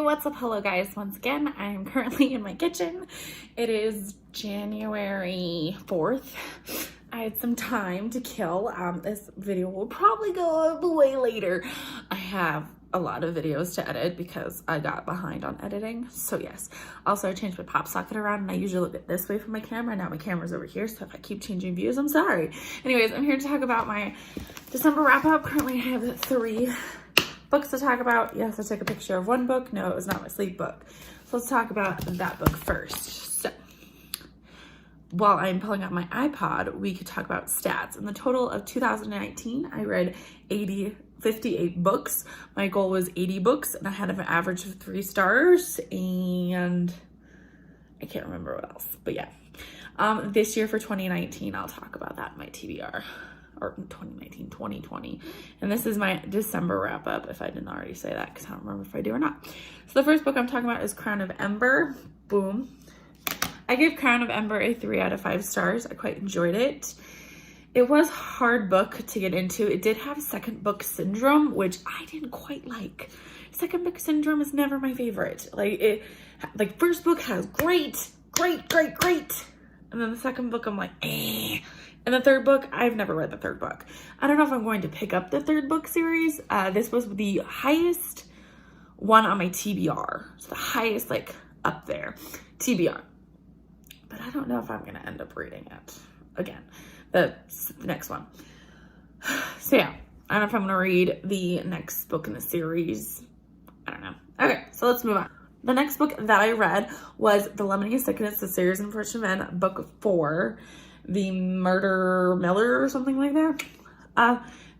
what's up? Hello guys, once again, I am currently in my kitchen. It is January 4th. I had some time to kill. This video will probably go up way later. I have a lot of videos to edit because I got behind on editing. So yes, also I changed my pop socket around and I usually look at this way from my camera. Now my camera's over here, so if I keep changing views, I'm sorry. Anyways, I'm here to talk about my December wrap up. Currently I have 3 books to talk about. Yes, I took a picture of one book. No, it was not my sleep book. So let's talk about that book first. So while I'm pulling out my iPod, we could talk about stats. In the total of 2019, I read 58 books. My goal was 80 books and I had an average of 3 stars and I can't remember what else, but yeah. This year for 2019, I'll talk about that in my TBR. Or 2019, 2020. And this is my December wrap up, if I didn't already say that, because I don't remember if I do or not. So the first book I'm talking about is Crown of Ember. Boom. I gave Crown of Ember a 3 out of 5 stars. I quite enjoyed it. It was a hard book to get into. It did have second book syndrome, which I didn't quite like. Second book syndrome is never my favorite. Like first book has great. And then the second book, I'm like, eh. And the third book, I've never read the third book. I don't know if I'm going to pick up the third book series. This was the highest one on my TBR. So the highest, like, up there. TBR. But I don't know if I'm going to end up reading it again. The next one. So yeah, I don't know if I'm going to read the next book in the series. I don't know. Okay, so let's move on. The next book that I read was The Lemony Snicket, The Series of Unfortunate Men, book 4. The Murder Miller or something like that.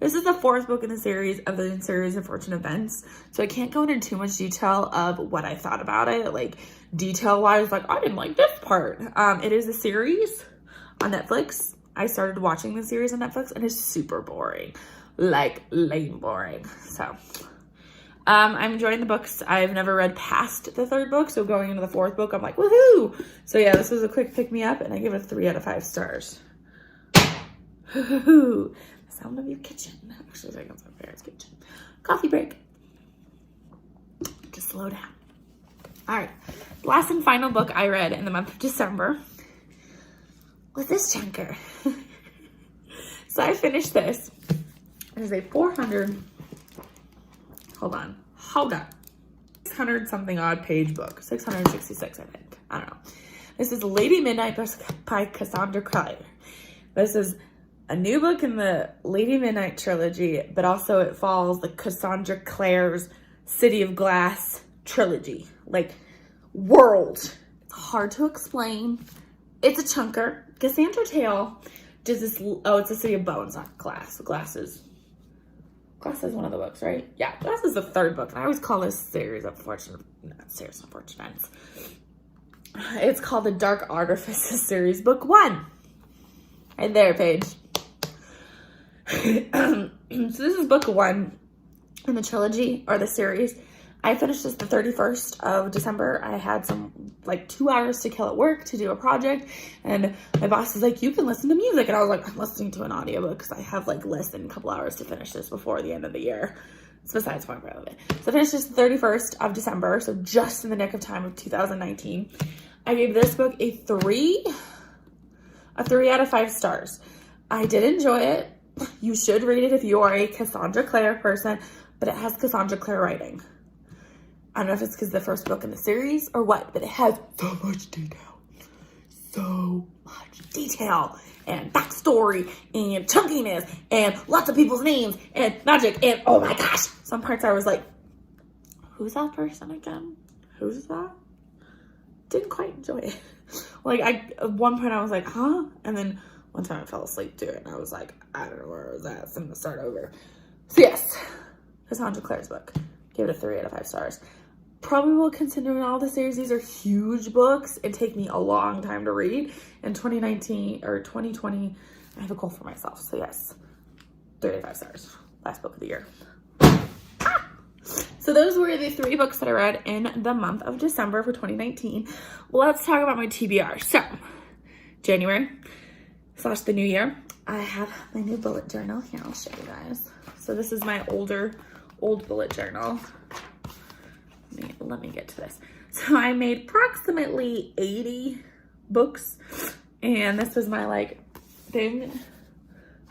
This is the 4th book in the series of the series of Unfortunate Events. So I can't go into too much detail of what I thought about it. Like detail wise, like I didn't like this part. It is a series on Netflix. I started watching the series on Netflix and it's super boring. Like lame boring. So I'm enjoying the books. I've never read past the 3rd book, so going into the 4th book, I'm like, woohoo! So yeah, this was a quick pick-me-up, and I give it a 3 out of 5 stars. Woohoo! The sound of your kitchen. Actually, it's like it's my parents' kitchen. Coffee break. Just slow down. All right. Last and final book I read in the month of December was this chunker. So I finished this. It is a 600 something odd page book. 666, I think. I don't know. This is Lady Midnight by Cassandra Clare. This is a new book in the Lady Midnight trilogy, but also it follows the Cassandra Clare's City of Glass trilogy. Like, world. It's hard to explain. It's a chunker. Cassandra Tale does this, oh, it's a City of Bones, not Glass. Glass is one of the books, right? Yeah, Glass is the 3rd book. And I always call this series of Unfortunate Events. It's called the Dark Artifices series, book 1. Right there, Paige. So this is book 1 in the trilogy, or the series. I finished this the 31st of December. I had like 2 hours to kill at work to do a project. And my boss is like, you can listen to music. And I was like, I'm listening to an audiobook because I have like less than a couple hours to finish this before the end of the year. It's besides the point of it. So I finished this the 31st of December. So just in the nick of time of 2019. I gave this book a 3 out of 5 stars. I did enjoy it. You should read it if you are a Cassandra Clare person, but it has Cassandra Clare writing. I don't know if it's because the first book in the series or what, but it has so much detail. So much detail and backstory and chunkiness and lots of people's names and magic and oh my gosh. Some parts I was like, who's that person again? Who's that? Didn't quite enjoy it. Like at one point I was like, huh? And then one time I fell asleep to it and I was like, I don't know where I was at, so I'm gonna start over. So yes, Cassandra Clare's book. Give it a 3 out of 5 stars. Probably will, considering all the series, these are huge books and take me a long time to read. In 2019 or 2020, I have a goal for myself. So yes, 3 out of 5 stars. Last book of the year. So those were the 3 books that I read in the month of December for 2019. Well, let's talk about my TBR. So January / the new year, I have my new bullet journal. Here, I'll show you guys. So this is my old bullet journal. Let me let me get to this. So I made approximately 80 books, and this was my like thing.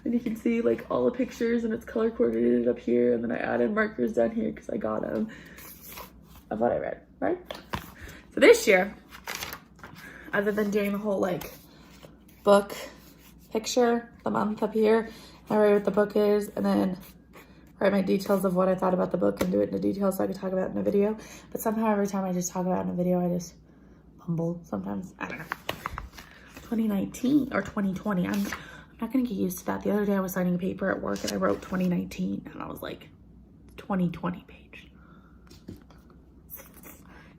And you can see like all the pictures, and it's color coordinated up here, and then I added markers down here because I got them of what I read, right? So this year, other than doing the whole like book picture, the month up here, I write what the book is, and then write my details of what I thought about the book and do it in the details so I could talk about it in a video. But somehow every time I just talk about it in a video, I just fumble sometimes. I don't know. 2019 or 2020. I'm not gonna get used to that. The other day I was signing a paper at work and I wrote 2019 and I was like, 2020 page.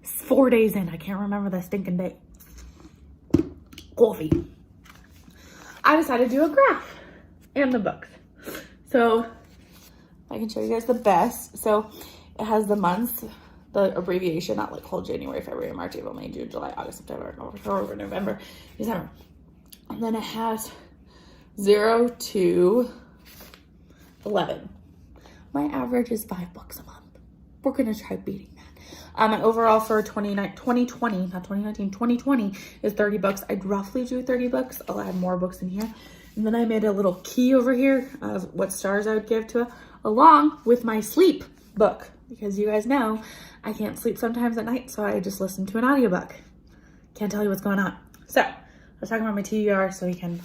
It's 4 days in. I can't remember the stinking date. Coffee. I decided to do a graph and the books. So I can show you guys the best. So it has the months, the abbreviation, not like whole January, February, March, April, May, June, July, August, September, October, November, December. And then it has 0 to 11. My average is 5 books a month. We're gonna try beating that. And overall for 2020 is 30 books. I'd roughly do 30 books. I'll add more books in here. And then I made a little key over here of what stars I would give to it, along with my sleep book. Because you guys know, I can't sleep sometimes at night, so I just listen to an audiobook. Can't tell you what's going on. So, I was talking about my TBR, so you can,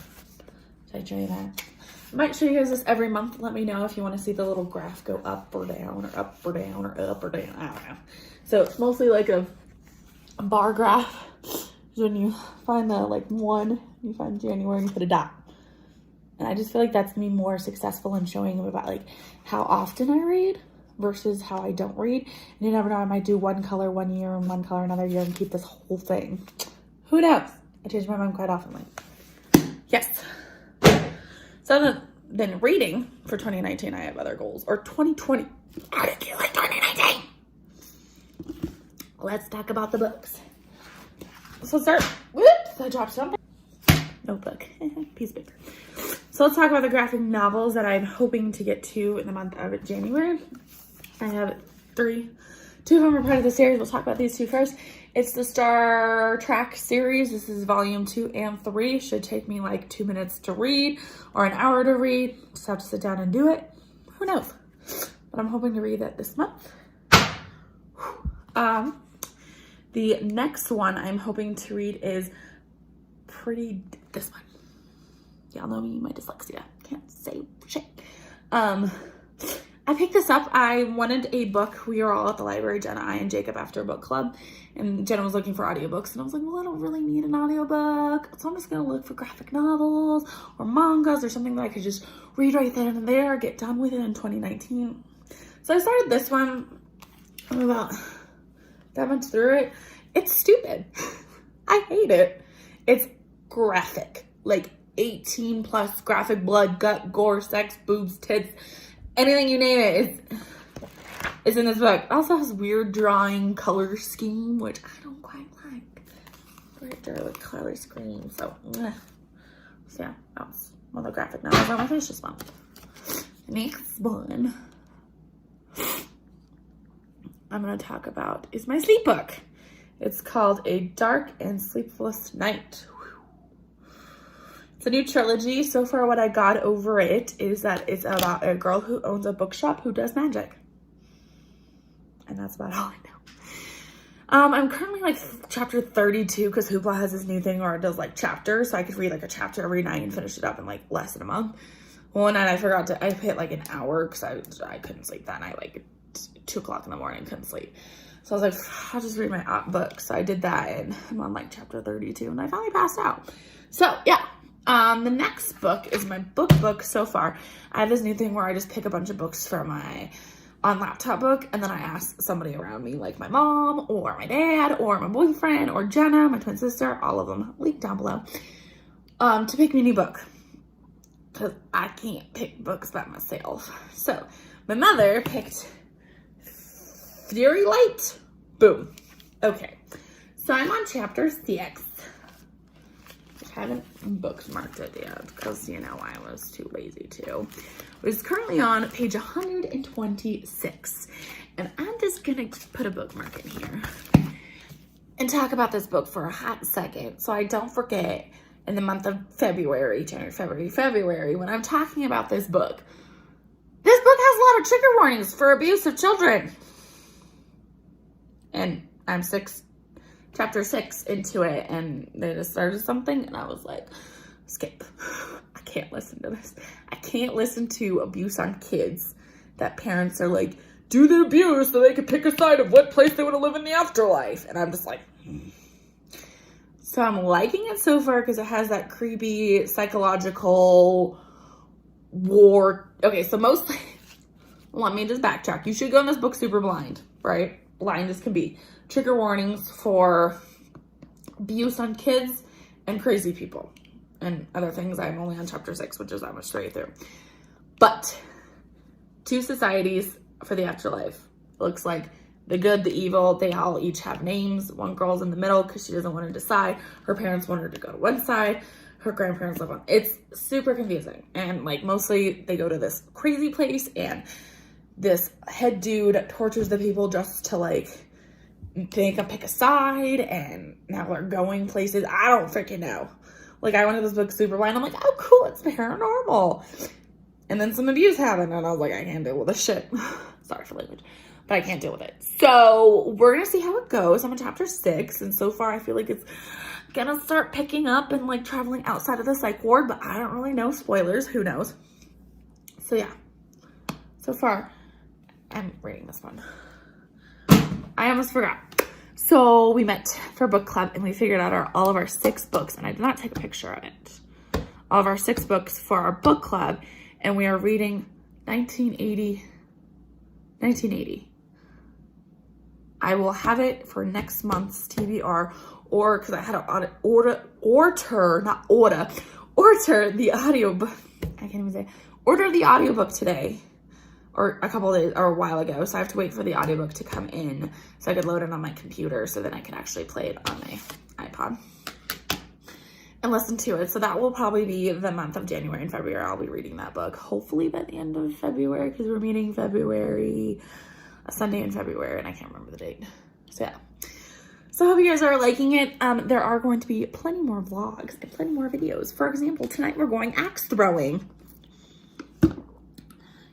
should I show you that? I might show you guys this every month. Let me know if you want to see the little graph go up or down, or up or down, or up or down. I don't know. So it's mostly like a bar graph. When you find the like 1, you find January and you put a dot. And I just feel like that's gonna be more successful in showing them about like how often I read versus how I don't read. And you never know, I might do one color one year and one color another year and keep this whole thing. Who knows? I change my mind quite often. Like, yes. So then reading for 2019, I have other goals. Or 2020. How did you like 2019? Let's talk about the books. So let's start. Whoops, I dropped something. Notebook. Piece of paper. So let's talk about the graphic novels that I'm hoping to get to in the month of January. I have 3. 2 of them are part of the series. We'll talk about these 2 first. It's the Star Trek series. This is volume 2 and 3. Should take me like 2 minutes to read or an hour to read. Just have to sit down and do it. Who knows? But I'm hoping to read that this month. The next one I'm hoping to read is this one. Y'all know me, my dyslexia. Can't say shit. I picked this up. I wanted a book. We were all at the library, Jenna, I, and Jacob, after a book club. And Jenna was looking for audiobooks. And I was like, well, I don't really need an audiobook. So I'm just going to look for graphic novels or mangas or something that I could just read right then and there, get done with it in 2019. So I started this one. I'm about that much through it. It's stupid. I hate it. It's graphic. Like 18 plus graphic, blood, gut, gore, sex, boobs, tits, anything you name it is in this book. It also has weird drawing color scheme, which I don't quite like. Right there with color scheme. So yeah, that was one of the graphic novels. I'm gonna finish this one. The next one I'm gonna talk about is my sleep book. It's called A Dark and Sleepless Night. It's a new trilogy. So far what I got over it is that it's about a girl who owns a bookshop who does magic. And that's about all I know. I'm currently like chapter 32 because Hoopla has this new thing where it does like chapters. So I could read like a chapter every night and finish it up in like less than a month. One night I hit like an hour because I couldn't sleep that night, like 2 o'clock in the morning, couldn't sleep. So I was like, I'll just read my book. So I did that and I'm on like chapter 32 and I finally passed out. So yeah. The next book is my book so far. I have this new thing where I just pick a bunch of books for my laptop book, and then I ask somebody around me, like my mom or my dad or my boyfriend or Jenna, my twin sister, all of them, link down below, to pick me a new book, because I can't pick books by myself. So my mother picked Fury Light. Boom. Okay, so I'm on chapter 6. I haven't bookmarked it yet because, you know, I was too lazy to. It's currently on page 126. And I'm just gonna put a bookmark in here and talk about this book for a hot second so I don't forget in the month of February, January, February, when I'm talking about this book. This book has a lot of trigger warnings for abuse of children. And I'm chapter 6 into it, and they just started something, and I was like, skip. I can't listen to this. I can't listen to abuse on kids that parents are like, do the abuse so they can pick a side of what place they want to live in the afterlife. And I'm just like, So I'm liking it so far because it has that creepy psychological war. Okay, so mostly, let me just backtrack. You should go in this book super blind, right? Blind as can be. Trigger warnings for abuse on kids and crazy people and other things. I'm only on chapter 6, which is almost straight through. But 2 societies for the afterlife. It looks like the good, the evil, they all each have names. One girl's in the middle because she doesn't want to decide. Her parents want her to go to one side. Her grandparents live on. It's super confusing. And like mostly they go to this crazy place and this head dude tortures the people just to like make them pick a side, and now they're going places. I don't freaking know. Like I went to this book super blind. I'm like, oh cool, it's paranormal. And then some abuse happened and I was like, I can't deal with this shit. Sorry for language, but I can't deal with it. So we're gonna see how it goes. I'm on chapter 6, and so far I feel like it's gonna start picking up and like traveling outside of the psych ward, but I don't really know. Spoilers, who knows? So yeah, so far I'm reading this one. I almost forgot. So we met for book club and we figured out all of our 6 books, and I did not take a picture of it. All of our 6 books for our book club, and we are reading 1980. I will have it for next month's TBR, or because I had to order the audiobook. I can't even say. Order the audiobook today, or a couple of days, or a while ago. So I have to wait for the audiobook to come in so I could load it on my computer so then I can actually play it on my iPod and listen to it. So that will probably be the month of January and February. I'll be reading that book, hopefully by the end of February, because we're meeting February, a Sunday in February, and I can't remember the date. So yeah. So I hope you guys are liking it. There are going to be plenty more vlogs and plenty more videos. For example, tonight we're going axe throwing.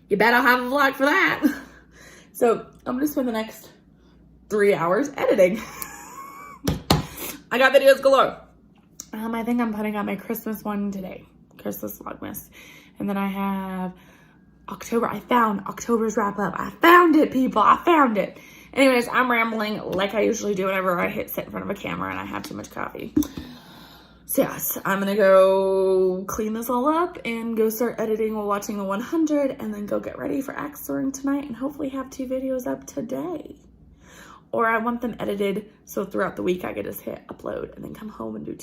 You bet I'll have a vlog for that. So I'm gonna spend the next 3 hours editing. I got videos galore. I think I'm putting out my Christmas one today. Christmas Vlogmas. And then I have October. I found October's wrap up. I found it, people. I found it. Anyways, I'm rambling like I usually do whenever I sit in front of a camera and I have too much coffee. So yes, I'm gonna go clean this all up and go start editing while watching the 100, and then go get ready for axe throwing tonight and hopefully have 2 videos up today. Or I want them edited so throughout the week I could just hit upload and then come home and do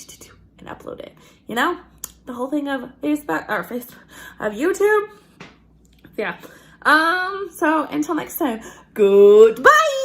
and upload it. You know, the whole thing of Facebook of YouTube. Yeah. So until next time, goodbye.